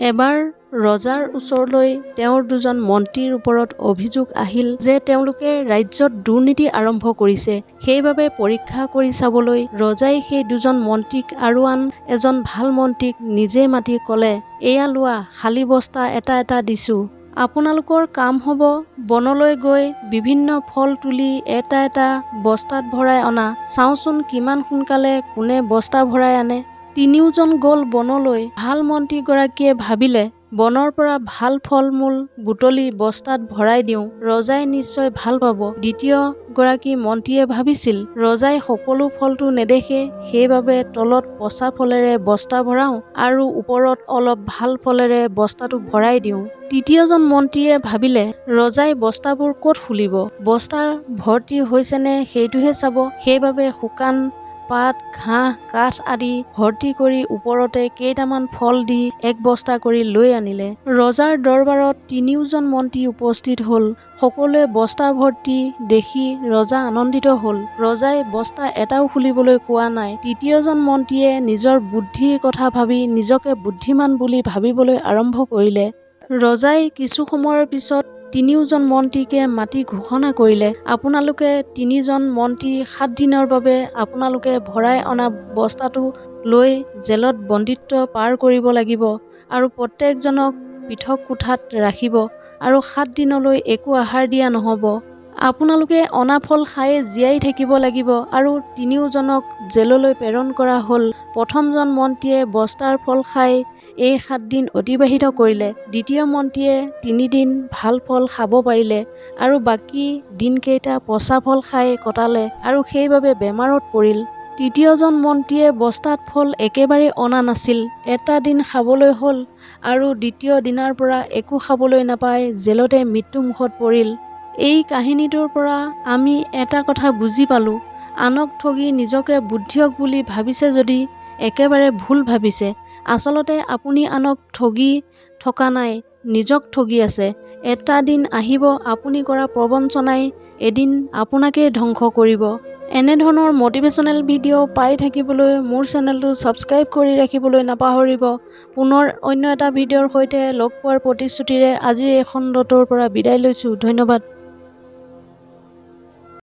এবাৰ ৰজাৰ ওচৰলৈ তেওঁৰ দুজন মন্ত্ৰীৰ ওপৰত অভিযোগ আহিল যে তেওঁলোকে ৰাজ্যত দুৰ্নীতি আৰম্ভ কৰিছে। সেইবাবে পৰীক্ষা কৰি চাবলৈ ৰজাই সেই দুজন মন্ত্ৰীক আৰু আন এজন ভাল মন্ত্ৰীক নিজে মাতি ক'লে, এয়া লোৱা, খালী বস্তা এটা এটা দিছোঁ। আপোনালোকৰ কাম হ'ব বনলৈ গৈ বিভিন্ন ফল তুলি এটা এটা বস্তাত ভৰাই অনা। চাওঁচোন কিমান সোনকালে কোনে বস্তা ভৰাই আনে। তিনিওজন গ'ল বনলৈ। ভাল মন্ত্ৰীগৰাকীয়ে ভাবিলে, বনৰ পৰা ভাল ফল মূল বুটলি বস্তাত ভৰাই দিওঁ, ৰজাই নিশ্চয় ভাল পাব। দ্বিতীয় গৰাকী মন্ত্ৰীয়ে ভাবিছিল, ৰজাই সকলো ফলটো নেদেখে, সেইবাবে তলত পচা ফলেৰে বস্তা ভৰাওঁ আৰু ওপৰত অলপ ভাল ফলেৰে বস্তাটো ভৰাই দিওঁ। তৃতীয়জন মন্ত্ৰীয়ে ভাবিলে, ৰজাই বস্তাবোৰ ক'ত খুলিব, বস্তা ভৰ্তি হৈছেনে সেইটোহে চাব। সেইবাবে শুকান পাত, ঘাঁহ, কাঠ আদি ভৰ্তি কৰি ওপৰতে কেইটামান ফল দি এক বস্তা কৰি লৈ আনিলে। ৰজাৰ দৰবাৰত তিনিওজন মন্ত্ৰী উপস্থিত হ'ল। সকলোৱে বস্তা ভৰ্তি দেখি ৰজা আনন্দিত হ'ল। ৰজাই বস্তা এটাও খুলিবলৈ কোৱা নাই। তৃতীয়জন মন্ত্ৰীয়ে নিজৰ বুদ্ধিৰ কথা ভাবি নিজকে বুদ্ধিমান বুলি ভাবিবলৈ আৰম্ভ কৰিলে। ৰজাই কিছু সময়ৰ পিছত তিনিওজন মন্ত্ৰীকে মাতি ঘোষণা কৰিলে, আপোনালোকে তিনিজন মন্ত্ৰী 7 দিনৰ বাবে আপোনালোকে ভৰাই অনা বস্তাটো লৈ জেলত বন্দীত্ব পাৰ কৰিব লাগিব আৰু প্ৰত্যেকজনক পৃথক কোঠাত ৰাখিব আৰু 7 দিনলৈ একো আহাৰ দিয়া নহ'ব। আপোনালোকে অনা ফল খাই জীয়াই থাকিব লাগিব আৰু তিনিওজনক জেললৈ প্ৰেৰণ কৰা হ'ল। প্ৰথমজন মন্ত্ৰীয়ে বস্তাৰ ফল খাই এই 7 দিন অতিবাহিত কৰিলে। দ্বিতীয় মন্ত্ৰীয়ে 3 দিন ভাল ফল খাব পাৰিলে আৰু বাকী দিনকেইটা পচা ফল খাই কটালে আৰু সেইবাবে বেমাৰত পৰিল। তৃতীয়জন মন্ত্ৰীয়ে বস্তাত ফল একেবাৰে অনা নাছিল। এটা দিন খাবলৈ হ'ল আৰু দ্বিতীয় দিনাৰ পৰা একো খাবলৈ নাপাই জেলতে মৃত্যুমুখত পৰিল। এই কাহিনীটোৰ পৰা আমি এটা কথা বুজি পালোঁ, আনক ঠগি নিজকে বুদ্ধিয়ক বুলি ভাবিছে যদি একেবাৰে ভুল ভাবিছে। আচলতে আপুনি আনক ঠগি থকা নাই, নিজক ঠগি আছে। এটা দিন আহিব আপুনি কৰা প্ৰবঞ্চনাই এদিন আপোনাকেই ধ্বংস কৰিব। এনেধৰণৰ মটিভেশ্যনেল ভিডিঅ' পাই থাকিবলৈ মোৰ চেনেলটো ছাবস্ক্ৰাইব কৰি ৰাখিবলৈ নাপাহৰিব। পুনৰ অন্য এটা ভিডিঅ'ৰ সৈতে লগ পোৱাৰ প্ৰতিশ্ৰুতিৰে আজিৰ এই খণ্ডটোৰ পৰা বিদায় লৈছোঁ। ধন্যবাদ।